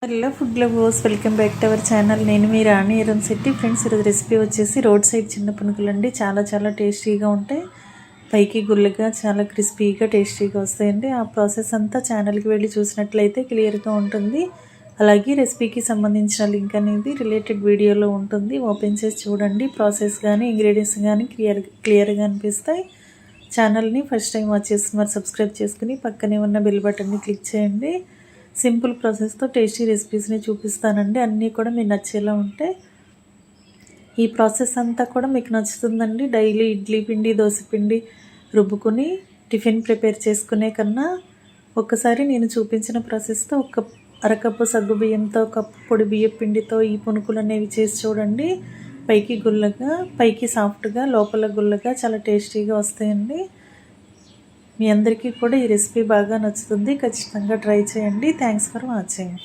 Hello food lovers, welcome back to our channel. నేను మీ రాణి Eramsetti. Friends, ఈరోజు recipe వచ్చేసి road side చిన్న పునుకులు అండి. చాలా టేస్టీగా ఉంటాయి. పైకి గుల్లగా చాలా క్రిస్పీగా టేస్టీగా వస్తాయండి. ఆ ప్రాసెస్ అంతా ఛానల్కి వెళ్ళి చూసినట్లయితే క్లియర్గా ఉంటుంది. అలాగే రెసిపీకి సంబంధించిన లింక్ అనేది రిలేటెడ్ వీడియోలో ఉంటుంది. ఓపెన్ చేసి చూడండి. ప్రాసెస్ కానీ ఇంగ్రీడియంట్స్ కానీ క్లియర్గా అనిపిస్తాయి. ఛానల్ని ఫస్ట్ టైం వాచ్ చేస్తున్నారు, సబ్స్క్రైబ్ చేసుకుని పక్కనే ఉన్న బెల్ బటన్ని క్లిక్ చేయండి. సింపుల్ ప్రాసెస్తో టేస్టీ రెసిపీస్ని చూపిస్తానండి. అన్నీ కూడా మీకు నచ్చేలా ఉంటాయి. ఈ ప్రాసెస్ అంతా కూడా మీకు నచ్చుతుందండి. డైలీ ఇడ్లీ పిండి, దోశ పిండి రుబ్బుకొని టిఫిన్ ప్రిపేర్ చేసుకునే కన్నా ఒక్కసారి నేను చూపించిన ప్రాసెస్తో అరకప్పు సగ్గు బియ్యంతో, కప్పు పొడి బియ్యం పిండితో ఈ పునుకులు అనేవి చేసి చూడండి. పైకి గుల్లగా, పైకి సాఫ్ట్గా, లోపల గుల్లగా చాలా టేస్టీగా వస్తాయండి. మీ అందరికీ కూడా ఈ రెసిపీ బాగా నచ్చుతుంది. ఖచ్చితంగా ట్రై చేయండి. Thanks for watching.